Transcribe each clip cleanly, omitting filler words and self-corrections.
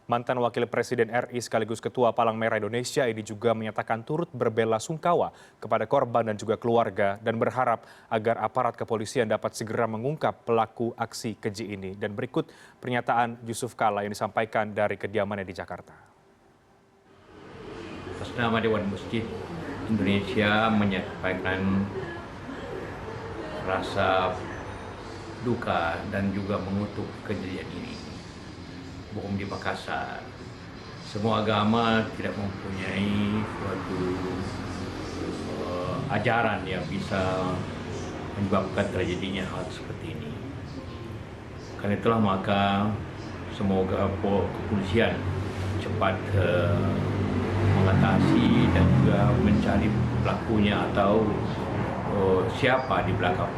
Mantan Wakil Presiden RI sekaligus Ketua Palang Merah Indonesia ini juga menyatakan turut berbela sungkawa kepada korban dan juga keluarga dan berharap agar aparat kepolisian dapat segera mengungkap pelaku aksi keji ini. Dan berikut pernyataan Yusuf Kala yang disampaikan dari kediamannya di Jakarta. Atas nama Dewan Masjid Indonesia menyampaikan rasa duka dan juga mengutuk kejadian ini. Bom di Makassar. Semua agama tidak mempunyai suatu ajaran yang bisa menyebabkan terjadinya hal seperti ini. Karena itulah maka semoga kepolisian cepat mengatasi dan juga mencari pelakunya atau siapa di belakang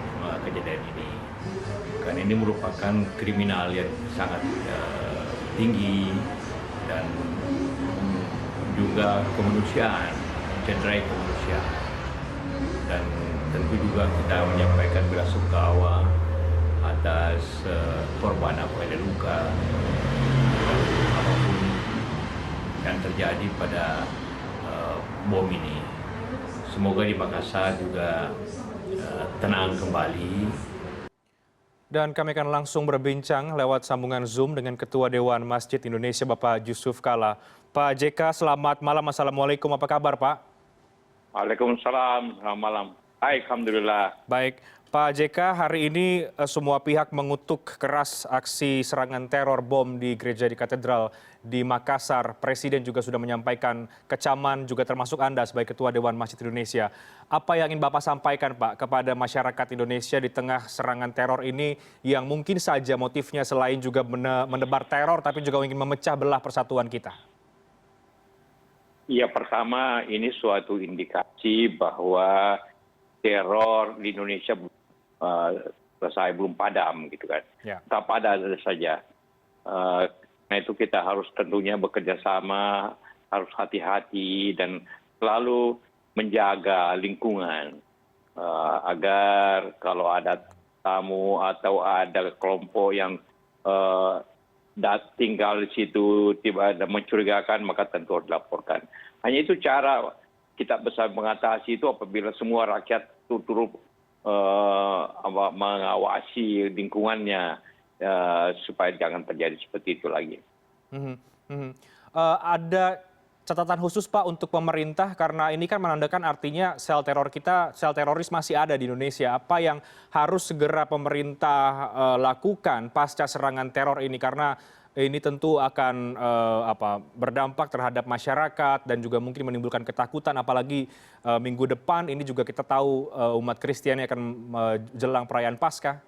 kejadian ini. Karena ini merupakan kriminal yang sangat tinggi dan juga kemanusiaan, mencederai kemanusiaan. Dan tentu juga kita menyampaikan bela sungkawa atas korban apa yang ada luka dan apapun yang terjadi pada bom ini. Semoga di Makassar juga tenang kembali. Dan kami akan langsung berbincang lewat sambungan Zoom dengan Ketua Dewan Masjid Indonesia, Bapak Yusuf Kala. Pak JK, selamat malam. Assalamualaikum. Apa kabar, Pak? Waalaikumsalam. Selamat malam. Baik, alhamdulillah. Baik. Pak JK, hari ini semua pihak mengutuk keras aksi serangan teror bom di gereja di Katedral di Makassar. Presiden juga sudah menyampaikan kecaman, juga termasuk Anda sebagai Ketua Dewan Masjid Indonesia. Apa yang ingin Bapak sampaikan, Pak, kepada masyarakat Indonesia di tengah serangan teror ini yang mungkin saja motifnya selain juga menebar teror, tapi juga ingin memecah belah persatuan kita? Ya, pertama ini suatu indikasi bahwa teror di Indonesia selesai belum padam gitu kan. Ya. Tetap ada saja. Nah itu kita harus tentunya bekerja sama, harus hati-hati dan selalu menjaga lingkungan agar kalau ada tamu atau ada kelompok yang tinggal di situ tiba ada mencurigakan maka tentu harus dilaporkan. Hanya itu cara kita bisa mengatasi itu apabila semua rakyat turut mengawasi lingkungannya supaya jangan terjadi seperti itu lagi. Ada catatan khusus, Pak, untuk pemerintah karena ini kan menandakan artinya sel teroris masih ada di Indonesia. Apa yang harus segera pemerintah lakukan pasca serangan teror ini, karena ini tentu akan berdampak terhadap masyarakat dan juga mungkin menimbulkan ketakutan, apalagi minggu depan ini juga kita tahu umat Kristiani akan jelang perayaan Paskah.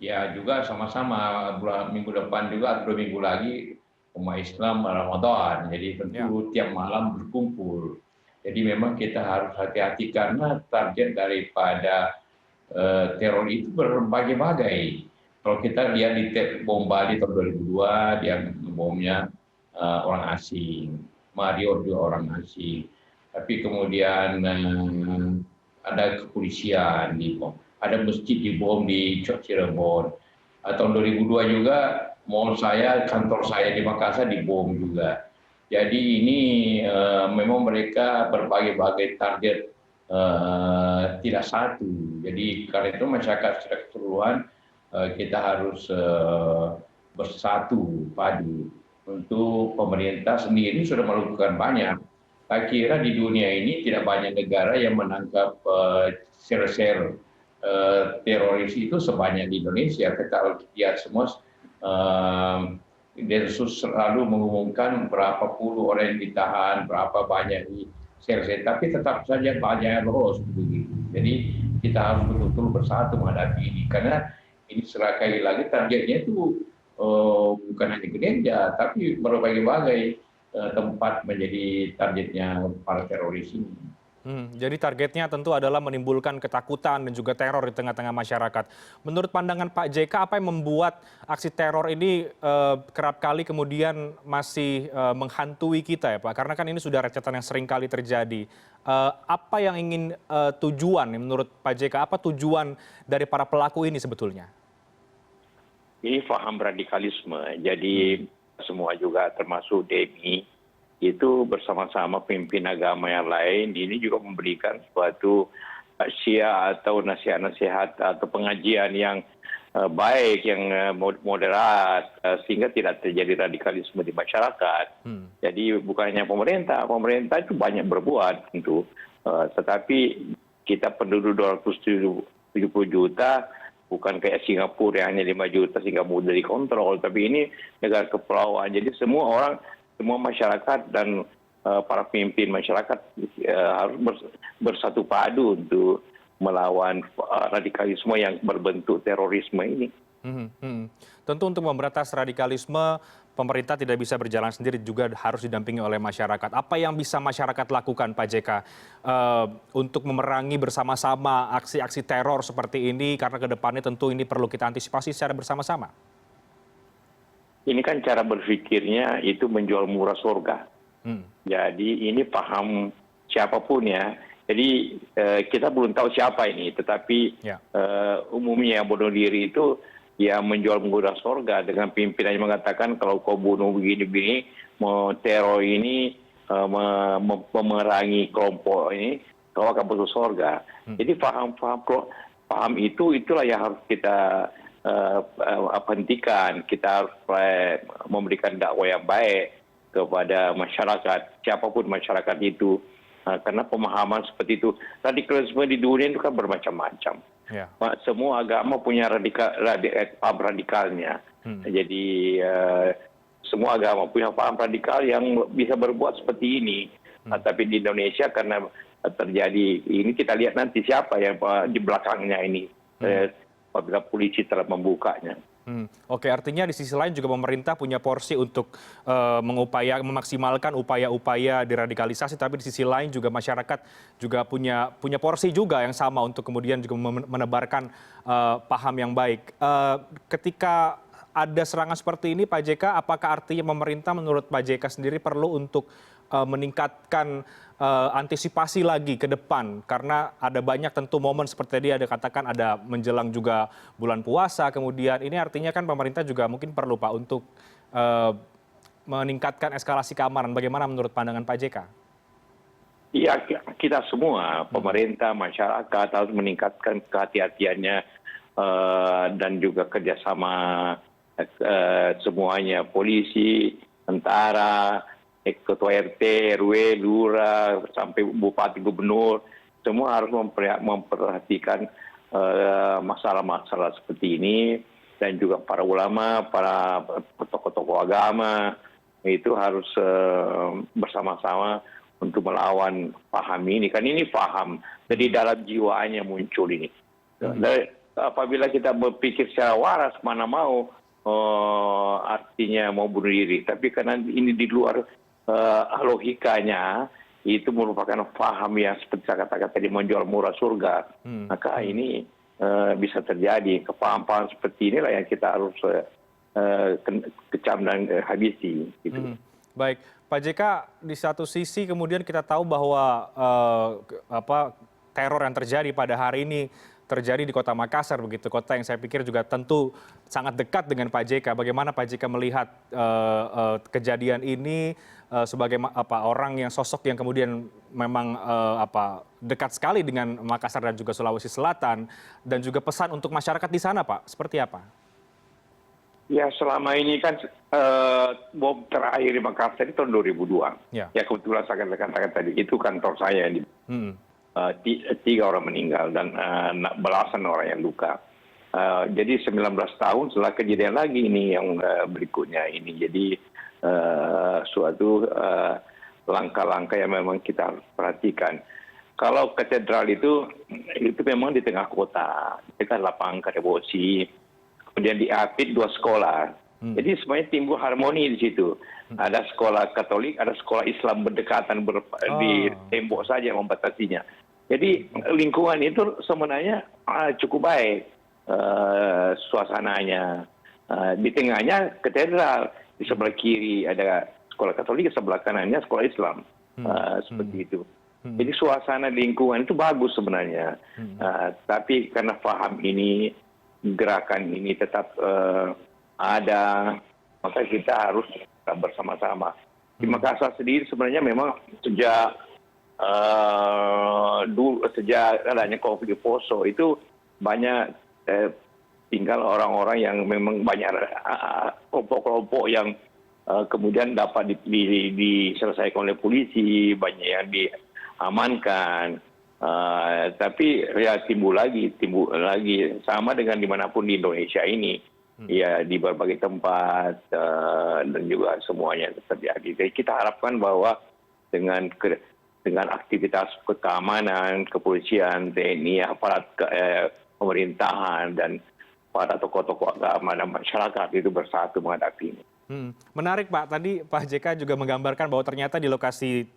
Ya juga sama-sama minggu depan juga 2 minggu lagi umat Islam Ramadan. Jadi tentu tiap malam berkumpul. Jadi memang kita harus hati-hati karena target daripada teror itu berbagai-bagai. Kalau kita lihat di bom Bali tahun 2002, dia bomnya orang asing, Mario juga orang asing. Tapi kemudian ada kepolisian di bom, ada masjid di bom di Cirebon. Tahun 2002 juga mall saya, kantor saya di Makassar di bom juga. Jadi ini memang mereka berbagai-bagai target, tidak satu. Jadi karena itu masyarakat secara keseluruhan kita harus bersatu padu. Untuk pemerintah sendiri sudah melakukan banyak. Saya kira di dunia ini tidak banyak negara yang menangkap sel-sel teroris itu sebanyak di Indonesia. Kita lihat semua Densus selalu mengumumkan berapa puluh orang yang ditahan, berapa banyak di sel-sel, tapi tetap saja banyak yang lolos begitu. Jadi kita harus betul-betul bersatu menghadapi ini karena ini sekali lagi targetnya itu bukan hanya gereja, tapi berbagai-bagai tempat menjadi targetnya para teroris ini. Jadi targetnya tentu adalah menimbulkan ketakutan dan juga teror di tengah-tengah masyarakat. Menurut pandangan Pak JK, apa yang membuat aksi teror ini kerap kali kemudian masih menghantui kita ya Pak? Karena kan ini sudah rentetan yang sering kali terjadi. Apa yang ingin tujuan menurut Pak JK, apa tujuan dari para pelaku ini sebetulnya? ini paham radikalisme. Jadi semua juga termasuk DMI itu bersama-sama pemimpin agama yang lain ini juga memberikan suatu syiar atau nasihat-nasihat atau pengajian yang baik, yang moderat, sehingga tidak terjadi radikalisme di masyarakat. Jadi bukan hanya pemerintah itu banyak berbuat tentu, tetapi kita penduduk 270 juta, bukan kayak Singapura yang hanya 5 juta sehingga mudah dikontrol, tapi ini negara kepulauan. Jadi semua masyarakat dan para pemimpin masyarakat harus bersatu padu untuk melawan radikalisme yang berbentuk terorisme ini. Tentu untuk memberantas radikalisme, pemerintah tidak bisa berjalan sendiri, juga harus didampingi oleh masyarakat. Apa yang bisa masyarakat lakukan, Pak JK, untuk memerangi bersama-sama aksi-aksi teror seperti ini, karena ke depannya tentu ini perlu kita antisipasi secara bersama-sama? Ini kan cara berpikirnya itu menjual murah surga. Jadi ini paham siapapun ya. Jadi kita belum tahu siapa ini, tetapi umumnya yang bunuh diri itu ya menjual murah surga dengan pimpinannya mengatakan kalau kau bunuh begini-begini, mau teror ini, memerangi kelompok ini, kau akan masuk surga. Jadi paham itulah yang harus kita hentikan. Kita harus memberikan dakwah yang baik kepada masyarakat, siapapun masyarakat itu. Karena pemahaman seperti itu, radikalisme di dunia itu kan bermacam-macam. Semua agama punya paham radikalnya. Jadi semua agama punya paham radikal yang bisa berbuat seperti ini. Tapi di Indonesia karena terjadi ini, kita lihat nanti siapa yang di belakangnya ini. Apabila polisi telah membukanya. Oke, artinya di sisi lain juga pemerintah punya porsi untuk memaksimalkan upaya-upaya deradikalisasi, tapi di sisi lain juga masyarakat juga punya porsi juga yang sama untuk kemudian juga menebarkan paham yang baik. Ketika ada serangan seperti ini, Pak JK, apakah artinya pemerintah menurut Pak JK sendiri perlu untuk meningkatkan antisipasi lagi ke depan, karena ada banyak tentu momen seperti tadi ada katakan, ada menjelang juga bulan puasa, kemudian ini artinya kan pemerintah juga mungkin perlu, Pak, untuk meningkatkan eskalasi keamanan. Bagaimana menurut pandangan Pak JK? Iya, kita semua, pemerintah, masyarakat harus meningkatkan kehati-hatiannya dan juga kerjasama semuanya, polisi, tentara, ketua RT, RW, lurah, sampai bupati, gubernur, semua harus memperhatikan masalah-masalah seperti ini, dan juga para ulama, para tokoh-tokoh agama itu harus bersama-sama untuk melawan paham ini. Kan ini paham, jadi dalam jiwanya muncul ini. Dan apabila kita berpikir secara waras, mana mau artinya mau bunuh diri, tapi karena ini di luar logikanya, itu merupakan paham yang seperti saya katakan tadi, menjual murah surga. Maka ini bisa terjadi. Kepaham-paham seperti inilah yang kita harus kecam dan habisi. Gitu. Baik, Pak JK, di satu sisi kemudian kita tahu bahwa teror yang terjadi pada hari ini terjadi di Kota Makassar, begitu, kota yang saya pikir juga tentu sangat dekat dengan Pak JK. Bagaimana Pak JK melihat kejadian ini sebagai orang yang sosok yang kemudian memang dekat sekali dengan Makassar dan juga Sulawesi Selatan, dan juga pesan untuk masyarakat di sana, Pak, seperti apa? Ya, selama ini kan bom terakhir di Makassar itu tahun 2002. Ya, kebetulan saya katakan tadi, itu kantor saya. 3 orang meninggal dan belasan orang yang luka. Jadi 19 tahun setelah kejadian lagi ini yang berikutnya ini. Jadi suatu langkah-langkah yang memang kita harus perhatikan. Kalau katedral itu memang di tengah kota, dekat lapangan Karebosi, kemudian diapit 2 sekolah. Jadi semuanya timbul harmoni di situ. Ada sekolah Katolik, ada sekolah Islam berdekatan di tembok saja membatasinya. Jadi lingkungan itu sebenarnya cukup baik suasananya. Di tengahnya katedral, di sebelah kiri ada sekolah Katolik, di sebelah kanannya sekolah Islam. Seperti itu. Jadi suasana lingkungan itu bagus sebenarnya. Tapi karena paham ini, gerakan ini tetap ada, maka kita harus bersama-sama. Di Makassar sendiri sebenarnya memang sejak sejak adanya konflik Poso itu banyak tinggal orang-orang yang memang banyak kelompok-kelompok yang kemudian dapat diselesaikan oleh polisi, banyak yang diamankan. Tapi ya timbul lagi sama dengan dimanapun di Indonesia ini, ya di berbagai tempat dan juga semuanya terjadi. Jadi kita harapkan bahwa dengan aktivitas keamanan, kepolisian, TNI, aparat pemerintahan dan para tokoh-tokoh agama dan masyarakat itu bersatu menghadapi ini. Menarik Pak, tadi Pak JK juga menggambarkan bahwa ternyata di lokasi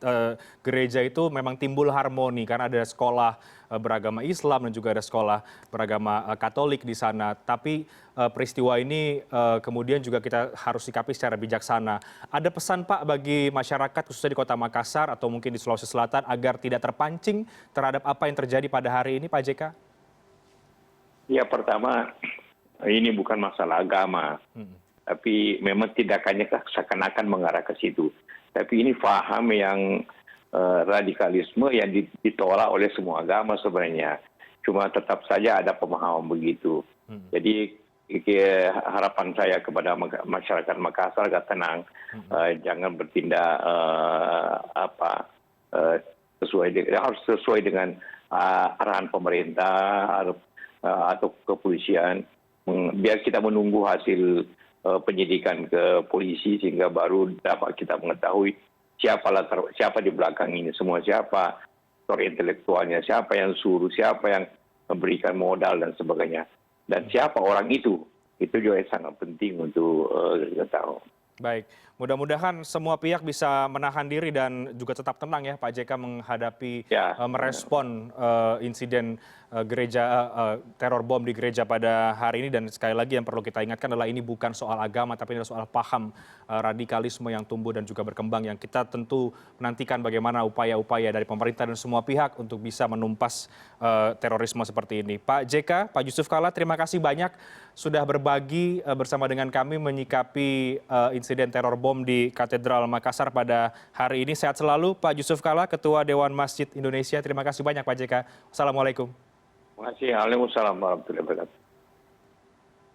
gereja itu memang timbul harmoni karena ada sekolah beragama Islam dan juga ada sekolah beragama Katolik di sana. Tapi peristiwa ini kemudian juga kita harus sikapi secara bijaksana. Ada pesan Pak bagi masyarakat khususnya di Kota Makassar atau mungkin di Sulawesi Selatan agar tidak terpancing terhadap apa yang terjadi pada hari ini Pak JK? Ya, pertama ini bukan masalah agama. Tapi memang tindakannya seakan-akan mengarah ke situ. Tapi ini paham yang radikalisme yang ditolak oleh semua agama sebenarnya. Cuma tetap saja ada pemahaman begitu. Jadi harapan saya kepada masyarakat Makassar agar tenang, jangan bertindak harus sesuai dengan arahan pemerintah atau kepolisian. Biar kita menunggu hasil penyidikan ke polisi sehingga baru dapat kita mengetahui siapa di belakang ini semua, siapa aktor intelektualnya, siapa yang suruh, siapa yang memberikan modal dan sebagainya, dan siapa orang itu juga sangat penting untuk kita tahu. Baik, mudah-mudahan semua pihak bisa menahan diri dan juga tetap tenang ya Pak JK menghadapi merespon insiden teror bom di gereja pada hari ini. Dan sekali lagi yang perlu kita ingatkan adalah ini bukan soal agama tapi adalah soal paham radikalisme yang tumbuh dan juga berkembang yang kita tentu menantikan bagaimana upaya-upaya dari pemerintah dan semua pihak untuk bisa menumpas terorisme seperti ini. Pak JK, Pak Yusuf Kalla, terima kasih banyak sudah berbagi bersama dengan kami menyikapi insiden teror bom di Katedral Makassar pada hari ini. Sehat selalu Pak Yusuf Kalla, Ketua Dewan Masjid Indonesia. Terima kasih banyak Pak JK. Assalamualaikum. Terima kasih. Waalaikumsalam warahmatullahi wabarakatuh.